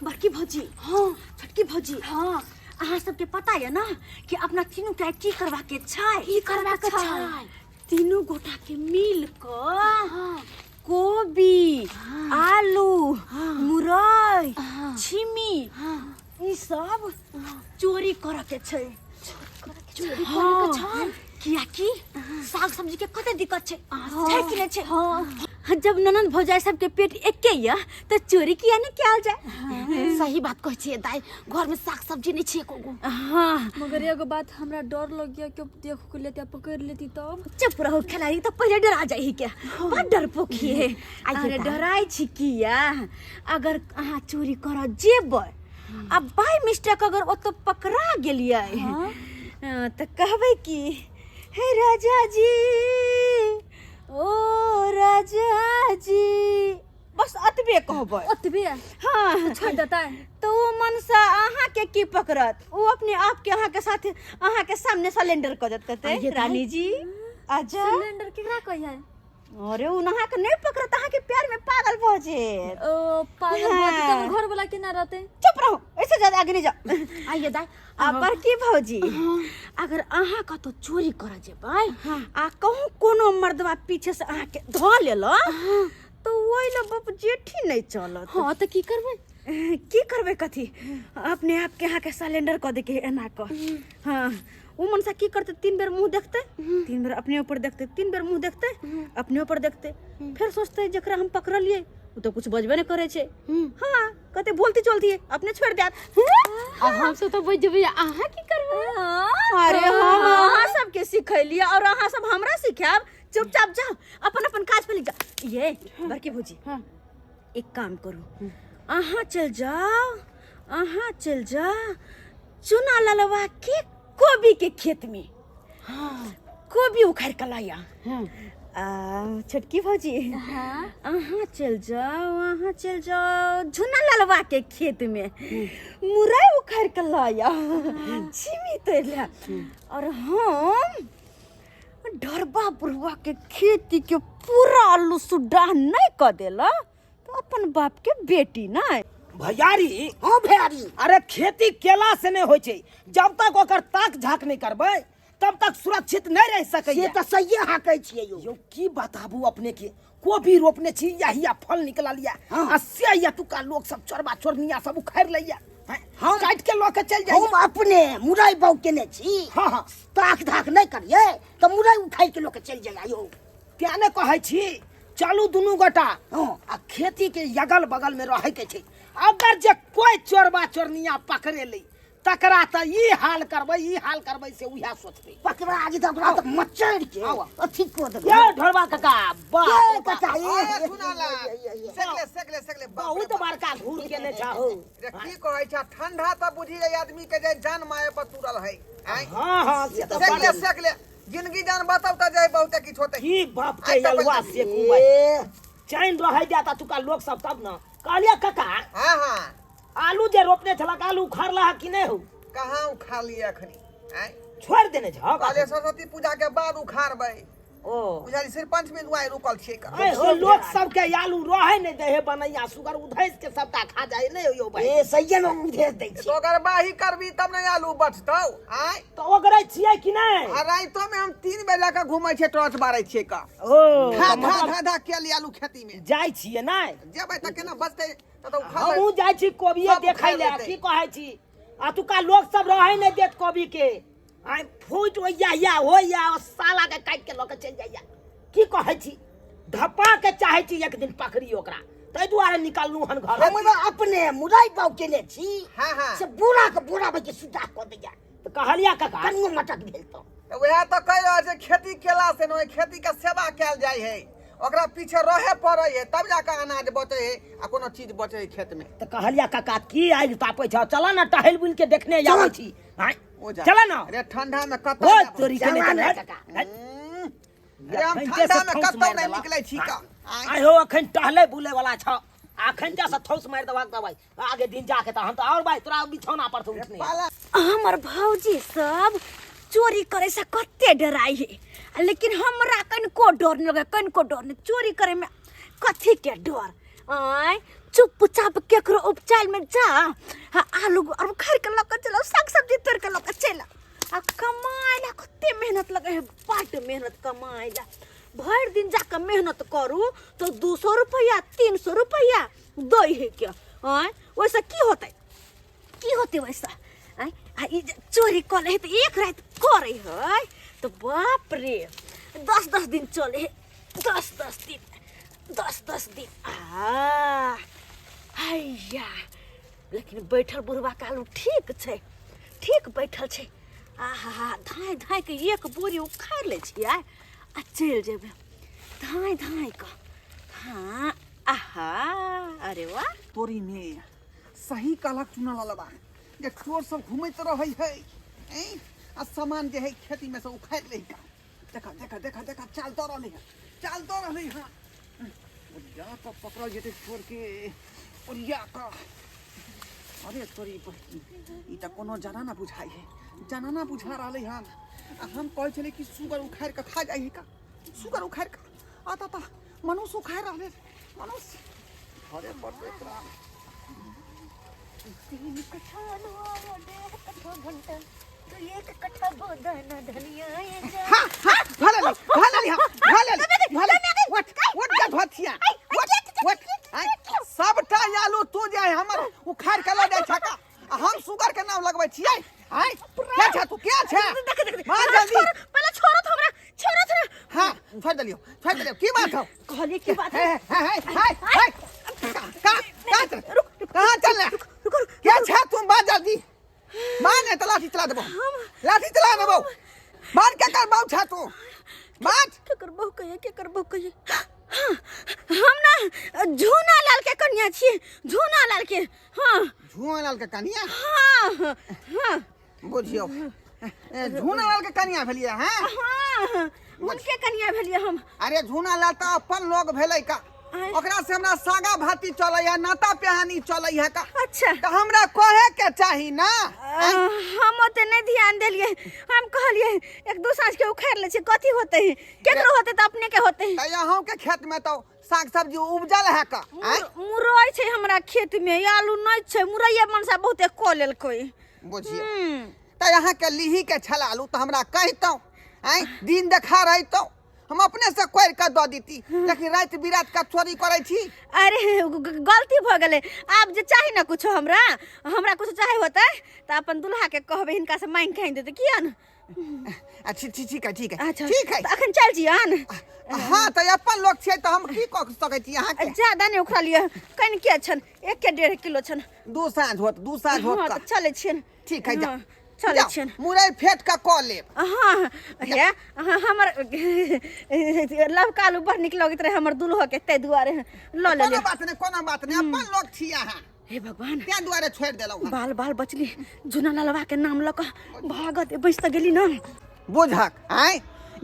बड़की भौजी हाँ छोटकी भौजी हाँ अहाँ सबके पता है ना कि अपना तीनों के की करवा के छै तीनों गोटा के मिल कर कोबी आलू मुरई छिमी ई सब चोरी करे के छै चोरी करे के छै किया कि साग सब्जी के कते दिक्कत छै कि नै छै जब ननद भौजाई सबके पेट एके या त चोरी किया नै कैल जाय सही बात कहै छियै दाई घर में साग सब्जी नहीं छियै कोगो हां मगर एगो बात हमरा डर लग गया कि देखो के लेते पकड़ लेती तब चुप रहो खिलाड़ी तो पहले डरा जाई के बड़ डरपोकी है अरे डराई छी किया अगर अहाँ चोरी कर जेबै अब बाय मिस्टेक अगर ओ तो पकड़ा गेलियै त कहबै कि हे राजा जी ओ राजा जी बस अतबे कहबै अतबे हाँ छोड़ देता है तो मन से अहाँ के की पकड़त वो अपने आप के अहाँ के साथ अहाँ के सामने सिलेंडर कर देत कहते रानी जी आजा सिलेंडर केकरा कहि है अरे उ नहा के नहीं पकड़त अहाँ के प्यार में पागल भ जे ओ पागल बात तो घर वाला के ना रहते चुप रहो ऐसे ज्यादा आगे नहीं जा आइए दाई पर की भौजी अगर अहाँ का तो चोरी कर जेबै आ कहूं कोनो मर्दवा पीछे से अहाँ के ध लेलो तो ओइ ल बाप जेठी नहीं चलत हां त की करबै की करबे कथी अपने आप के यहाँ के सिलेंडर क दे के एना क हाँ वो मनसा की करते 3 बेर मुंह देखते 3 बेर अपने ऊपर देखते 3 बेर मुंह देखते अपने ऊपर देखते फिर सोचते जकरा हम पकड़ लिए वो तो कुछ बजबे नहीं करे छे हाँ कहते बोलती चलती है अपने छोड़ देत हम से तो बजबे आहा की करबै अरे हम अहाँ सबके सिखैलिए और अहाँ सब हमरा सिखाब चुपचाप जाओ अपन अपन काज पे लग जा ये बड़की भौजी एक काम करो अहाँ चल जा चुना ललवा के कोबी के खेत में कोबी उखाड़ के लाया छोटकी भौजी अहाँ चल जाओ झुना ललवा के खेत में मुरई उखाड़ के लाया छिमी तोड़ लिया और हम डरबा बुढ़वा के खेती के पूरा आलू सुड्डा नहीं कर देला तो अपन बाप के बेटी नहीं भैयारी हां भैयारी अरे खेती केला से नहीं होय छै जब तक ओकर ताक झाक नहीं करबै तब तक सुरक्षित नहीं रह सकै ये तो सही हाँ कहै छियै यो की बताबू अपने के कोबी रोपने छी यहिया फल निकला लिया आ से या तुका लोग सब चोरबा चोरनिया सब उखाड़ लैया हम काट के लोग के चल जाय हम अपने मुरई बाउ केने छी हां ताक धाक नहीं करिए तो मुरई उखाड़ के लोग के चल जाय यो क्या ने कहै छी चलू दुनू गोटा आ खेती के अगल बगल में रहे के छै अगर जे कोई चोरबा चोरनिया पकड़े ले तकरा त ई हाल करबै से उहा सोचबे पकड़ा आगे तो ओकरा तो मचड़ के अथी को दे ये ढोलबा काका ये काका ये सुनाला सकले बहुत बड़का घूर के ने चाहो रे की कहै छ ठंडा त बुझी जाय आदमी के जे जान माये पर तुरल है हां से तो सकले जिंदगी जान बताओ त जाय बहुत किछ होते की बाप के अलवा से कुबै चैन रह जाता तुका लोग सब तब न कहलिया काका हां आलू जे रोपने छलक आलू उखाड़ला कि नहीं हो कहां उखा लिए अखनी छोड़ देने छ काले सरस्वती पूजा के बाद उखाड़बै ओ बुझाली सिर्फ पंचमी दुआई रुकल छे का हो लोग सब के आलू रहे नहीं दे है बनैया सुगर उधैस के सबटा खा जाए नहीं यो भाई ए सही न उधेस दै छी तो अगर बाही करबी तब नहीं आलू बचतौ तो ओकरे छियै कि नहीं आ राइतो में हम 3 बेला का घुमै छे टॉर्च बारै छे का ओ धा के लिए आलू खेती में जाय छियै नहीं जेबै त केना बचतै त उखाड़ हमहू जाय छी कोबिये देखै ले की कहै छी आ तुका लोग सब रहे नहीं देत कोबी के आई फूट होया साला के काट के लोग चल जाइया की कहै छी धपा के चाहे छी एक दिन पकड़ी ओकरा तै दुआरे निकाललू हन घर हम अपने मुरई बाउ केने छी हां से बुरा के बुरा बके सुधा क दिया तो कहलिया काका कनियो मटक भेल तो वह तो कह रहा है खेती केला से न खेती का सेवा कैल जाय है ओकरा पीछे रहे पड़े है तब जाके अनाज बचे है आ कोनो चीज बचे है खेत में तो कहलिया काका की आइल तापै छ चला ना टहल बुल के देखने जाबै छी हां चला ना अरे ठंडा में ओ कतौ तोरी के नहीं काका अरे हम ठंडा में कतौ नहीं निकलै छी का आइ हो अखन टहले बुले वाला छ अखन जा से थौस मार दबाक दबाई आगे दिन जाके त हम तो और भाई तोरा बिछौना पर से उठने हमर भौजी सब चोरी करे से कते डराई है लेकिन हमरा कनको डर नहीं लगे कनको डर नहीं चोरी करे में कथी के डर आय चुपचाप केकरो उपचार में जा आलू और खर के लक चलो साग सब्जी तोड़ के लक चला आ कमाइला कते मेहनत लगे है बड़ मेहनत कमाइला भर दिन जाकर मेहनत करू तो 200 रुपया 300 रुपया दई है क्या आय वैसा की होते वैसा आय चोरी कर ले तो एक रात करे है तो बाप रे 10 दिन चले है 10 दिन हैया लेकिन बैठल बुढ़वा कालू ठीक बैठल छे आहा धाय धाय के एक बोरी उखाड़ ले छियै आ चल जेबे धाय का हाँ आहा अरे वाह तोरी में सही कहलक चुना ललबा जे चोर सब घूमैत रहै है आ सामान जे है खेती में से उखाड़ ले का देखा चाल तो रहले हां या तो पकड़ल जेते चोर के और या का अरे तोरी ई त कोनो जाना ना बुझा रहले हन हम कहै छले कि सुगर उखाड़ के खा जाई का सुगर उखाड़ के आता मनुष्य उखाड़ रहले मनुष्य अरे बड़ एकरा 3 कट्ठा लुआ 1.5 घंटा तो 1 कट्ठा बोदन धनिया भाले what that हथिया what सबटा आलू तू जे हमर उखाड़ के ल जाय छका हम सुगर के नाम लगबै छियै क्या छ तू क्या छ मार जल्दी पहले छोड़ो हमरा हां छोड़ दियो की बात हो कहली की बात है कहां चल रहा क्या छ तुम बात जल्दी मार ने लाठी चला देबो मार के कर बाऊ छ तू बात के करबो कहिए हम ना झूना लाल के कन्या छी झूना लाल के कन्या हां बुझियो झूना लाल के कन्या भेलिए हां उनके कन्या भेलिए हम अरे झूना लाल त अपन लोग भेलै का ओकरा से हमरा सागा भाती चलै है नाता पेहानी चलै है का अच्छा त हमरा कहे के चाही ना हम ओते नहीं ध्यान देलिए हम कहलिए एक दो सांझ के उखाड़ ले छी कथी होते है केकरो होते त अपने के होते त यहां के खेत में तो साग सब्जी उपजल है का मुरई छै हमरा खेत में आलू नहीं छै मुरैया मनसा बहुते क लेल कोई बुझियो त यहां के लीही के छलालू त हमरा कहितौ दिन देखा रहितौ हम अपने से कोर के द दीती लेकिन रात बिरात का चोरी करे छी अरे गलती भ गेले आप जे चाहि ना कुछ हमरा कुछ चाहे होता त अपन दुल्हा के कहबे हिनका से मांग के देते किया न अच्छा ठीक है त अखन चल जियन हां त अपन लोग छै त हम की क सकै छी यहां के ज्यादा नहीं उखड़ा लिया कन के छन 1.5 किलो छन दू साँझ होत का चले छियन ठीक है जा चले छियन मुरई फेट का क लेब हां हे हमर लव कालू बड़ निक लगत रहे हमर दुल्हा के तै दुआरे ल ले कोनो बात नहीं अपन लोग छी यहां हे भगवान त्या दुआरे छोड़ देलौ बाल बचली जुना लालवा के नाम लक भागत बैस त गेली न बुझक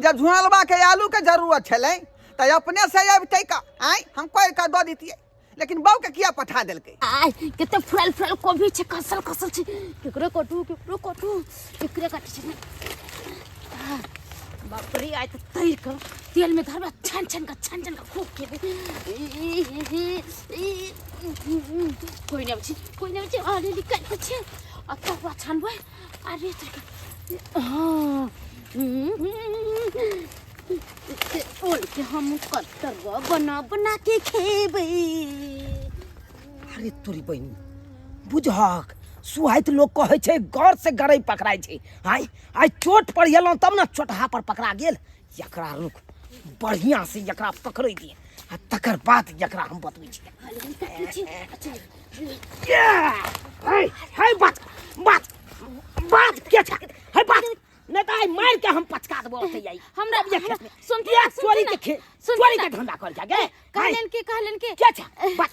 जब झुनलबा के आलू के जरूरत छलै त अपने से अबतै का हम कोर का द दीतिए लेकिन बाऊ के किया पठा देलकै केते फुल कोबी छे कसल छे केकरे कटू केकरे काटे छे बाप रे आइ त तैर कर तेल में धरबा छन का खूब के कोई नहीं बची अरे निकाल के छे अतवा छनबे अरे तक ओल के हम कत्तर बना के खेबे अरे तोरी बहिनी बुझक सुहाइत लोग कहे छे गौर से गरई पकड़ाई छे आई चोट पर गेलौ तब ना चोटहा पर पकड़ा गेल एकरा रुक बढ़िया से एकरा पकड़ै दिए आ तकर बाद एकरा हम बतबै छी हाय बात के छ हाय बात नहीं तो मार के हम पचका देबो ओते जाई हमरा चोरी के धंधा कर जा गे कहलन के क्या छ बात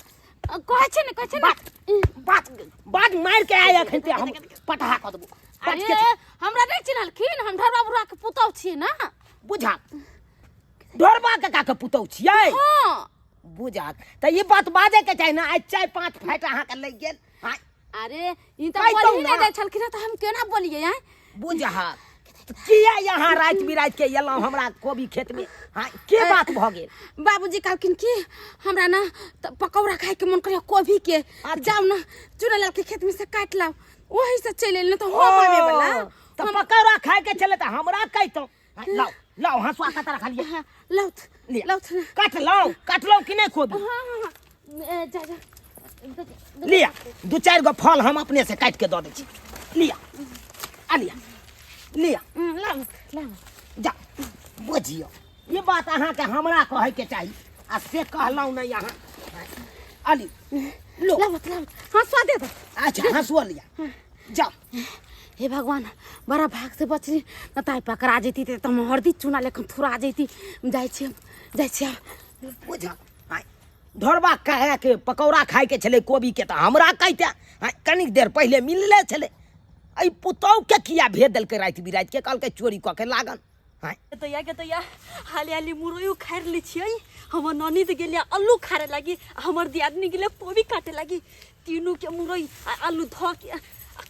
कहै छै ने बात मार के आया खनते हम पटहा क देबो अरे हमरा नहीं चिन्हलखिन हम ढरबा बुढ़ा के पुतौ छी ना बुझा ढोरबा के पुतौ छियै हां बुझा त ई बात बाजे के चाहि ना आज 4-5 फाइट अहा के लग गेल अरे ई त बोली नहीं जाय छलखिन त हम केना बोलिए बुझा किया यहाँ रात बिरात के एलहुँ हमरा कोबी खेत में? हाँ के बात भ गेल? बाबूजी कहलखिन कि हमरा ना पकौड़ा खाए के मन करे कोबी के, जाओ ना चूड़ालाल के खेत में से काट लाओ, वही से चले न तो हम आवे वाला। तो पकौड़ा खाए के चले तो हमरा कहतो लाओ लाओ हंसुआ का तरह खा लिया। हाँ लाउथ लाउथ काट लो कि नहीं कोबी? हाँ जा जा लिया 2-4 गो फल हम अपने से काट के दे दै छी। लिया आ लिया लाउथ जा बुझियो ये बात अहाँ के हमरा कहे के चाहिए आ से कहलौ नहीं यहाँ। अली लो लाउथ हाँ स्वाद दे दो। अच्छा हंसुआ लिया जाओ। हे भगवान बड़ा भाग से बचली न ताई पकड़ा जेती त हम हरदी चूना लेखन थुरा जेती। जाय छी बुझा ढोरबा कहे के पकौड़ा खाए के छले कोबी के तो हमरा कहते कनिक देर पहले मिलले छले। आई पुतौ के किया भेज देल के रात बिरात के कल के चोरी क के लागन। तैया हाली हाली मुरई उखाड़ ली छियै। हमर ननद गेलिया आलू खारे लागी, हमर दियादनी गेलिया कोबी काटे लागी। तीनों के मुरई आलू धो के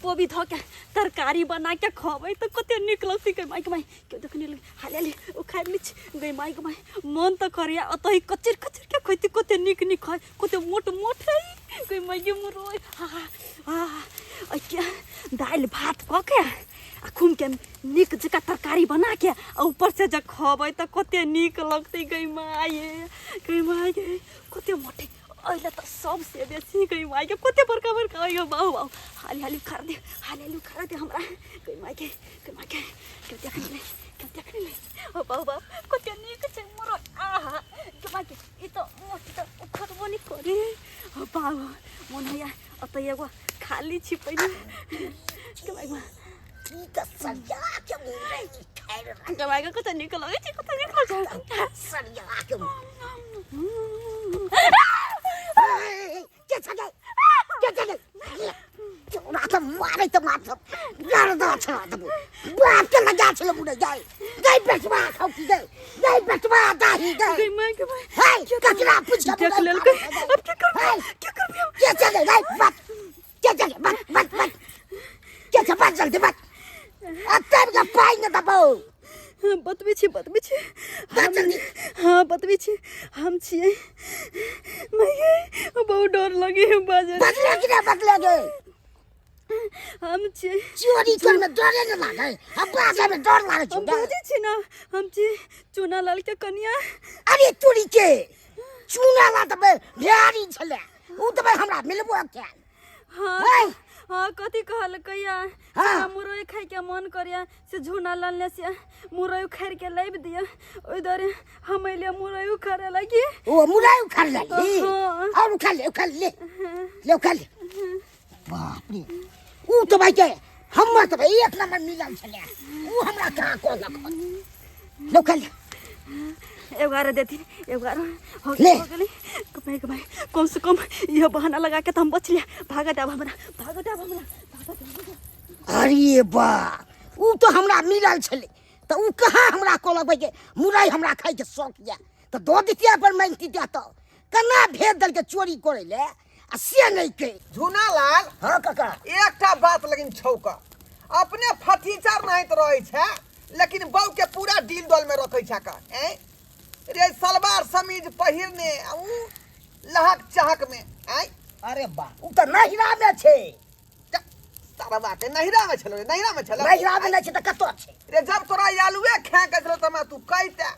कोबी धो के तरकारी बना के खबै तो कते नीक लगतै। गई माई के माई के देखने लगी हाली हाली उखाड़ ली गई माई के माई मन तो करिया अतही कचर कचर के खैती कते नीक नीक खाय कते मोट मोट है गई माई के मुरई। आ क्या दाल भात क के आ खूम के नीक जका तरकारी बना के ऊपर से जब खबै तो कते नीक लगतै। गई माई कते मोटे अहिले त सबसे बेसी गई माई के कते बड़का बड़का आयो बाउ बाउ हाली हाली खा दे हमरा गई माई के के देखने ले ओ बाउ बाउ कते नीक छै मोरो। आहा के माई के ई त मोटी त उखर बनी करे ओ बाउ मन हैया अत एगो खाली छी पहिने के माई मा ई त सरिया के मुरै खाएर के माई के कते नीक लगै छै कते नीक लगै सरिया के के मारे त मार्छ गर्दा छ त बात के लगा छ बुढे गई बेचवा खाऊ की गई बेचवा दाही गई माई के माई हाय कचरा पूछ देख लेल के अब क्या करबे के चले गई बात के चले बात के छ बात जल्दी बात अब का पाई न दबो बतबी छी हाँ बतबी छी हम छियै मैं बहुत डर लगे बाजे बदले हम छियै चोरी कर में डरे न लागे हम बाजे में डर लागे हम बाजे छी ना हम छी चूना लाल के कन्या। अरे चोरी के चूना ला तबे बिहारी छले उ तबे हमरा मिलबो क्या? हाँ कथी कहल कहिया मुरई खाए के मन करिया से झूना लालने से मुरई उखाड़ के लाइब दिया ओइ दरे हम ले मुरई उखाड़े लगी। ओ मुरई उखाड़ लगी और उखाड़ ले बाप रे उ तो भाई के हम त भाई एक नंबर मिलल छले उ हमरा कहां को लो खा ले एगार देती एगार हो गई कमाई कम से कम ये बहाना लगा के तो हम बच लिया। भागा डाब हमरा अरे बा उ तो हमरा मिलल छले त उ कहां हमरा को लगबै के मुरई हमरा खाइ के शौक या त दो दितिया पर मांगती दिया त कना भेज दल के चोरी करे ले आ से नहीं के झुनालाल। हां काका एकटा बात लेकिन छौका अपने फटीचर नहीं तो रहे छे लेकिन बहू के पूरा डील डोल में रखे छा का रे सलवार समीज पहिरने उ लहक चाहक में अरे बा उ त नहिरा में छे सारा बात नहिरा में छलो नहिरा में नहीं छे त कतो छे रे जब तोरा आलूए खा के छलो त तू कहते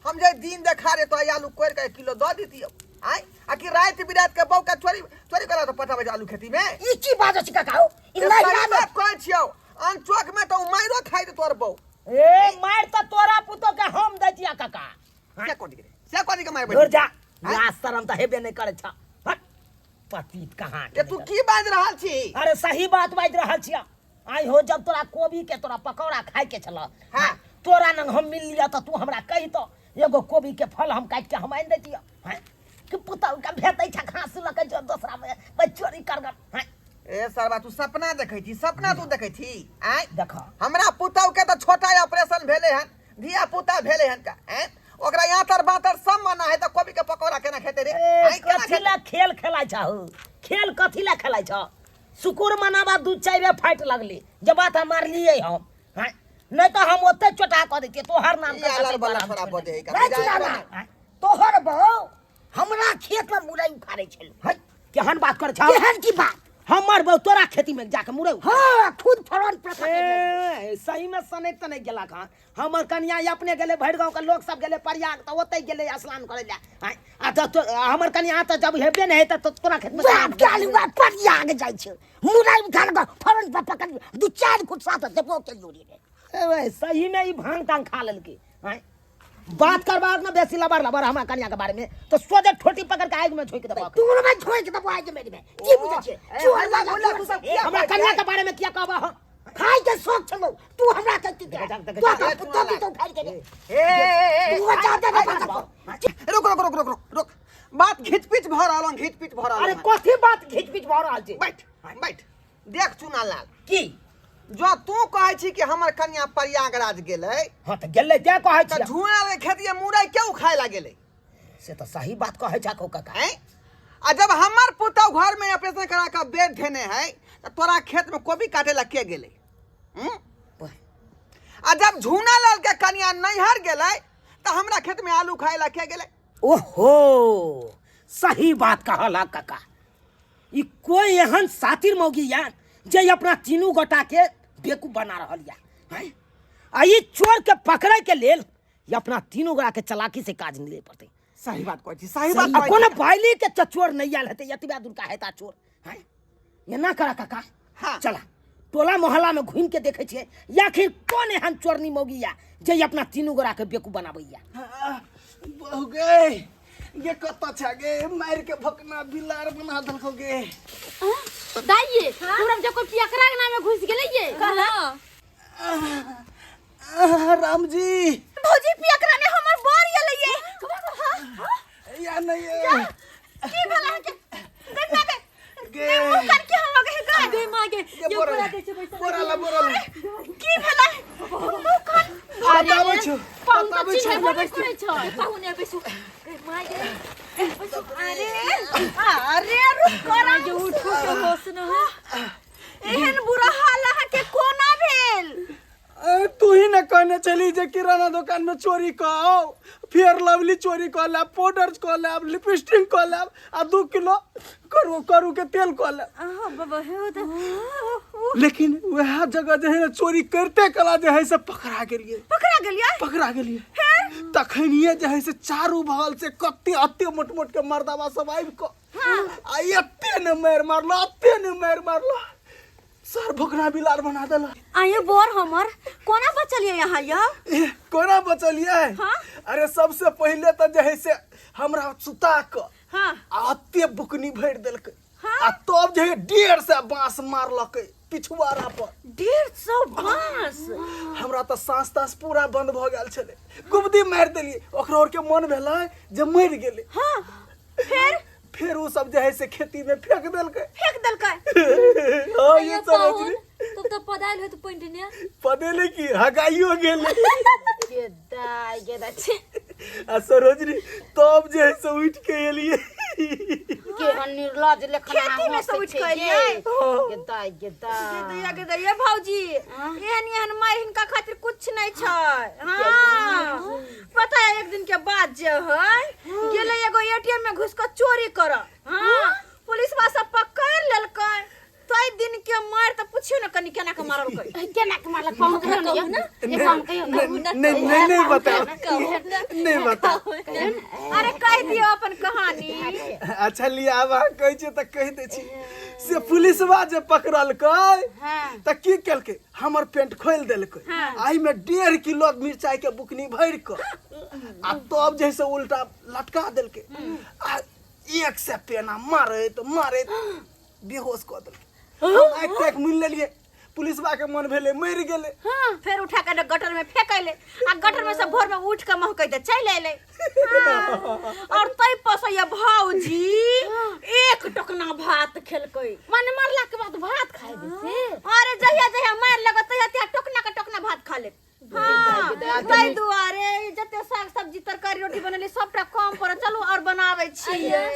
हम जे दिन देखा रे तो आलू कोर के किलो द दीतियो आ कि रात बिरात के बहू का चोरी करा तो पता बजे आलू खेती में ई की बात छै काका हो ई नहिरा में कह छियो अन चौक में तो माइरो खाइ दे तोर बहू ए मार त तोरा पुतो के हम दै दिया काका से कोनी के मार दूर जा लाज शरम त हेबे नहीं करे छ पतित कहां ये तू की बाज रहल छी? अरे सही बात बाज रहल छी। आई हो जब तोरा कोबी के तोरा पकौड़ा खाए के छला हां तोरा नंग हम मिल लिया त तू हमरा कहि तो एगो कोबी के फल हम काट के हम आइन देतिया हैं कि पुता का भेटै छ घास ल के जो दूसरा में चोरी कर गन हैं। ए सरबा तू सपना देखै छी सपना तू देखै छी देख हमरा पुतौ के त छोटा ऑपरेशन भेले हन धिया पुता भेले हन का ओकरा यातर बातर सब मना है त कोबी के पकौड़ा केना खेते रे कथिला खेल खेलाइ छ खेल कथिला खेलाइ छ सुकुर मनावा दू चाइबे फाइट लगली जब बात मार लिए हम हैं नहीं तो हम ओते चोटा कर देते तोहर नाम ये अलग वाला थोड़ा बजे है रे चुनाला तोहर बहू हमरा खेत में मुरई उखाड़े छल है केहन बात कर छ केहन की बात हमर बहु तोरा खेती में जाके मुरई हाँ खुद फरन पर ए, सही में सने त नहीं गेला कहाँ हमर कन्या अपने गेले भैर गांव के लोग सब गेले प्रयाग तो ओते गेले स्नान करे ला आ तो हमर कन्या त जब हेबे नहीं है तो तोरा खेत में बाप डालुआ पर आगे जाय छ मुरई उखाड़ के फरन पर पकड़ दू चार खुद साथ देबो के जोड़ी रे ए, सही में ई भांग टांग खा लेलके हैं बात करबाक ना बेसी लबर लबर हमरा कन्या के बारे में तो सोझे ठोटी पकड़ के आग में झोक देबो तू में छोड़ के दबो आगे मेरे में की बुझे छे चोर लगा तू सब हमरा कन्या के बारे में क्या कहबा हो खाई के शौक छलो तू हमरा कहती दे तो खाई के तू बचा दे रुक बात घिचपिच भ रहलन घिचपिच भ रहलन अरे कथी बात घिचपिच भ रहल छै बैठ देख चुनालाल की जो तू कहै छी कि हमर कन्या प्रयागराज गेलै हां त गेले क्या कहै त छै झुआ रे खेतिए मुरई क्यों खाय ला गेलै से तो सही बात कहै छ काका हैं आ जब हमर पुतौ घर में ऑपरेशन करा के बेड धेने है त तोरा खेत में कोबी काटे ला के गेलै आ जब झुना लाल के कन्या नैहर गेलै त हमरा खेत में आलू खाय ला के गेलै ओहो सही बात कहला काका ई कोई एहन सातिर मौगी या जे अपना तीनू गोटा के बेकूफ बना रहल या हैं आ ई चोर के पकड़े के लेल ये अपना तीनू गोटा के चालाकी से काज मिले पड़ते सही बात कहै छी सही बात आ कोनो बाइली के चोर नहीं आल हेते यतिबा दूर का हेता चोर हैं ये ना करा काका हाँ। चला टोला मोहल्ला में घूम के देखे छिए या आखिर कौन एहन चोरनी मौगी या जे अपना तीनू गोटा के बेकूफ बनाबैया बहु गए ये कत छ गे मार के भकना बिलार बना दलको गे दाइये हमरा जब कोई पियकरा के नाम में घुस गेलै ये राम जी भौजी पियकरा ने हमर बर गेलै ये या नहीं है की भला के गन्ना के गे मुंह कर के हम लोग है गा दे मागे ये बोरा ला की भला मुंह कर बताबै छु बताबै छु करे छ पाहुने बेसु मागे अरे रुक करा जो उठ के होश न एहन बुरा हाल है के कोना भेल तू ही न कहने चली जे किराना दुकान में चोरी कहो फेयर लवली चोरी कर ला पाउडर कर ला लिपस्टिक कर ला आ 2 किलो करू के तेल कर ला बाबा हे तो लेकिन वह जगह जे है चोरी करते कला जे है से पकड़ा गेलिए तखनिए जे है से चारू बगल से कत्ते अत्ते मोट मोट के मर्दावा सब आबि को आ एत्ते न मार मारला सर भोकरा बिलार बना देला आये बोर हमर कोना बचलिए यहाँ या कोना बचलिए हाँ? अरे सबसे पहले तो जे है से हमरा सुता क हाँ अत्ते बुकनी भर देलकै हाँ? आ तब जे 150 बांस मारलकै पिछुआरा पर 150 बांस हमरा तो सांस तास पूरा बंद भ गेल छले गुबदी मार देलिए ओकरा और के मन भेलै जे मर गेलै हाँ फिर वो सब जे है से खेती में फेंक देलकै ये ये सरोजनी तो पदाइल है तो पॉइंट ने पदेले की हगाइयो गेलै के दाई छे आ सरोजनी तब जे है से उठ के एलिए के निर्लज लेखना खेती में से उठ के एलिए के दाई भौजी एहन मार हिनका खातिर कुछ नहीं छै हां पता है एक दिन के बाद जे है गेले एगो एटीएम में घुस के चोरी कर हां पुलिस वाला सब पकड़ लेलकै तई दिन के मार त पूछियो न कनी केना के मारल कै केना के मारलक पाहुन कहियो ना एक काम कहियो नहीं बताओ नहीं बताओ अरे कह दियो अपन कहानी अच्छा लिया अब कहै छै त कह दे छी से पुलिसवा जे पकड़लकै त की केलकै हमर पेंट खोल देलकै आई में 1.5 किलो मिरचाई के बुकनी भर के आ तब जैसे उल्टा लटका देलकै आ एक से पेना मारे बेहोश क देलकै हम एक टेक मिल लेलिए पुलिसवा के मन भेले मर गेले फिर उठा के गटर में फेंकैले आ गटर में से भोर में उठ के महकै दे चल अइले और तई पसैया भौजी एक टकना भात खेलकै माने मारला के बाद भात खाए दे अरे जहिया मार लगत तहिया टकना के टकना भात खा ले तई दुआरे जते साग सब्जी तरकारी रोटी बनले सबटा कम पर चलो और बनाबै छियै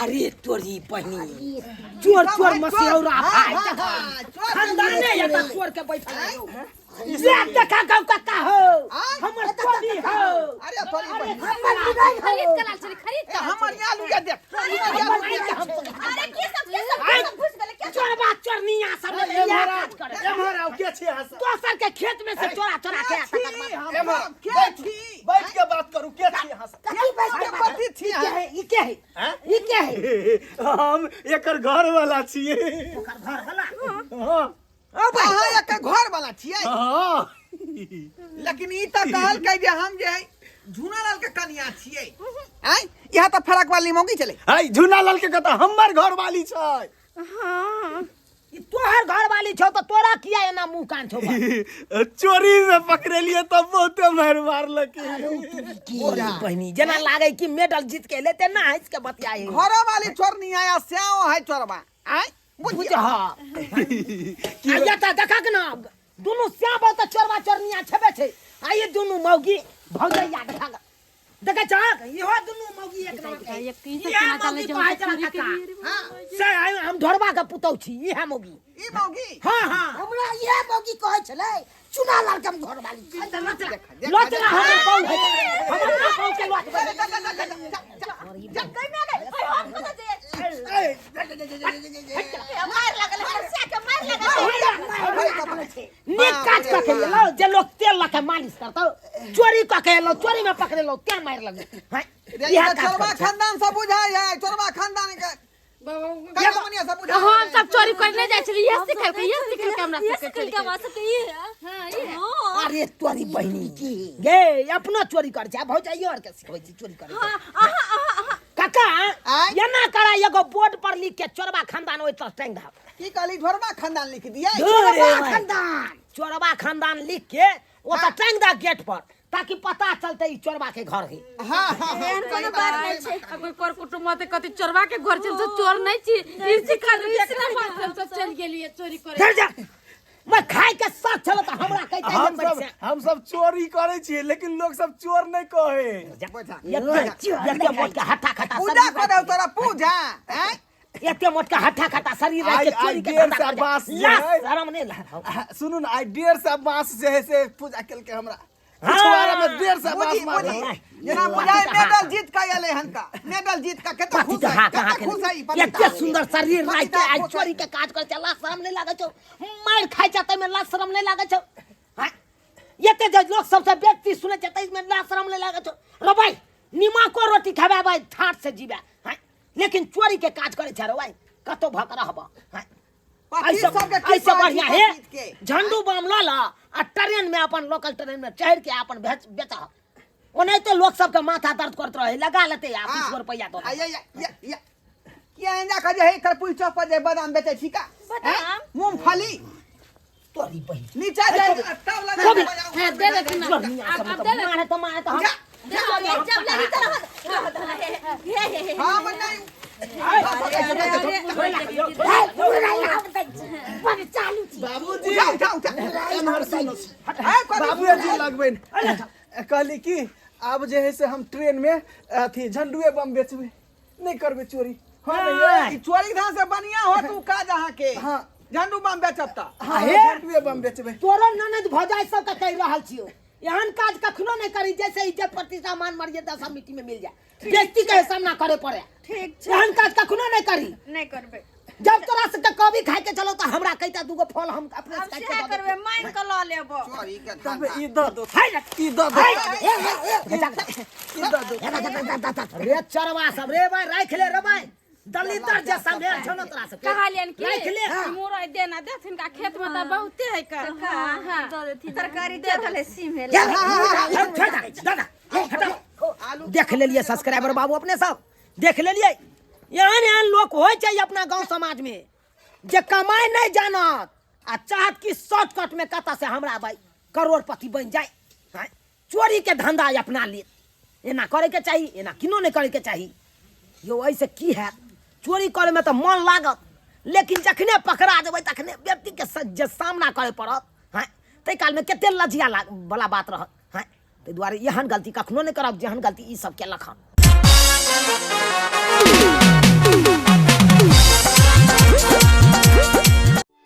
अरे तोरी पहनी चोर मसियौरा भाई खानदाने या चोर के बैठल ये देखा गाँव का हो हाँ? हमर कोनी हो अरे तोरी बहन खरीद कर लाल चली खरीद कर हमर यहाँ लुका देख अरे के सब घुस गले क्या चोरबा चोरनिया सब ए महाराज के छे हस दोसर के खेत में से चोरा चोरा के ए महाराज बैठ के बात करू के छे हस कथी बैठ के पति छी ई के है ई के है हम एकर घर वाला छिए ओकर घर वाला हां अब अहाँ एक घर वाला छियै हां लेकिन ई त कहल के जे हम जे है झूनालाल के कनिया छियै हैं यहाँ त फरक वाली मौगी चले हाय झूनालाल के कथा हमर घर वाली छै हां ई तोहर घर वाली छौ तो तोरा किया एना मुंह कान छौ चोरी में पकड़लिए तब बहुते मार मारलक ओरा बहनी जना लागे कि मेडल जीत के लेते ना हंस के बतियाए घर वाली चोर नहीं आया स्याओ है चोरबा हैं बुझ हा आया त देखा के ना दोनों श्याम बहुत चोरवा चोरनिया छबे छै आ ये दोनों मौगी भौजैया देखा देखा चाक इहो दोनों मौगी एक नंबर एक तीन से केना चले जो चोरी के हां से हम ढोरबा के पुतौ छी इहे मौगी ई मौगी हां हां हमरा ये मौगी कहै छलै चुनालाल के हम घर वाली छी लोचना हमर कौ है हमर कौ के लोच कई में गए ओए हम को दे मार लगल हरसा के मार लगल नीक काज क के लो जे लोग तेल लके मालिश करतो चोरी क के लो चोरी में पकड़े लो क्या मार लगे हां ये चोरबा खानदान सब बुझाय है चोरबा खानदान के कई मनिया सब बुझाय हम सब चोरी करने जाय छली ये सिखल के हमरा सिखल के हमारा सबके ये है हां ये अरे तोरी बहनी की गे अपना चोरी कर जा भौजाइयो और के सिखबै छी चोरी करे काका ये ना करा एगो बोर्ड पर लिख के चोरबा खानदान ओइ त टंग दा की कहली चोरबा खानदान लिख दिए चोरबा खानदान लिख के ओ त टंग दा गेट पर ताकि पता चलते ई चोरबा के घर है हां हां कोनो बात नहीं छै अगर कर कुटुंब मते कति चोरबा के घर चल से चोर नहीं छी ई सिखल इसना बात सब चल गेलिए चोरी करे डर जा मैं खाए के साथ चलो त हमरा कहते हम सब चोरी करे छिए लेकिन लोग सब चोर नहीं कहे ये मोट के हट्टा खट्टा पूजा करे तोरा पूजा हैं एते मोट के हट्टा खट्टा शरीर रह के चोरी के डेढ़ सा बास जे है शर्म नहीं ला सुनू ना आई 1.5 सा बास जे है से पूजा केल के हमरा पिछवाड़ा में 1.5 सा बास मार जना बुझाय मेडल जीत का आले हनका मेडल जीत का केतना खुश है केतना खुश है एते सुंदर शरीर रह के आज चोरी के काज करे चला शर्म नहीं लागे छौ मार खाइ जाते में ला शर्म नहीं लागे छौ हां एते जो लोग सबसे व्यक्ति सुने जते में ला शर्म नहीं लागे छौ रो भाई नीमा को रोटी खाबे भाई ठाट से जीबे हां लेकिन चोरी के काज करे छ रो भाई कतो भक रहबा हां ऐसे बढ़िया है झंडू बम ला ला आ ट्रेन में अपन लोकल ट्रेन में चढ़ के अपन बेचा ओने तो लोग सबके माथा दर्द करत रहे लगा लेते आ 20 रुपया तो ये एंजा का जे है करपुई चौक पर जे बादाम बेचे छी का बादाम? मूंगफली तोरी बहिन नीचे जाए तब लगा हां दे दे अब दे मारे तो हम जब लगी तरह हां मन नहीं बाबूजी उठा उठा बाबूजी लगबे कहली कि अब जे है से हम ट्रेन में अथी झंडुए बम बेचबे नहीं करबे चोरी हां नहीं चोरी धान से बनिया हो तू का जहां के हां झंडू बम बेचब त हां झंडुए बम बेचबे तोरो ननद भजाई सब के कह रहल छियो एहन काज कखनो नहीं करी जैसे इज्जत प्रतिष्ठा मान मर्यादा सब मिट्टी में मिल जाए व्यक्ति के सामना करे पड़े ठीक एहन काज कखनो नहीं करी नहीं करबे जब तोरा से कभी खाए के चलो तो हमरा कहता दूगो फल हम अपने अब से से करबे माइन के ल लेबो चोरी के तब धंधा ई द दो हाय ना ई द दो रे चरवा सब रे भाई राख ले रे भाई दलितर जे समझे छनो तोरा से कहलियन कि राख ले मुरई देना देथिन का खेत में त बहुते है का हां तरकारी दे धले सीम है दादा देख ले लिए सब्सक्राइबर बाबू अपने सब देख ले लिए यहाँ लोग हो चाहिए अपना गांव समाज में जे कमाई नहीं जानत आ चाहत कि शॉर्टकट में कता से हमरा भाई करोड़पति बन जाए हाँ? चोरी के धंधा अपना ले एना करे के चाहिए एना किनो नहीं करे के चाहिए यो ऐसे की है चोरी करे में तो मन लागत लेकिन जखने पकड़ा देवे तखने व्यक्ति के सामना करे पड़त हाँ तै काल में केते लजिया वाला बात रहत हाँ ताहि दुआरे एहन गलती कखनो नहीं करब जेहन गलती ई सब के लखन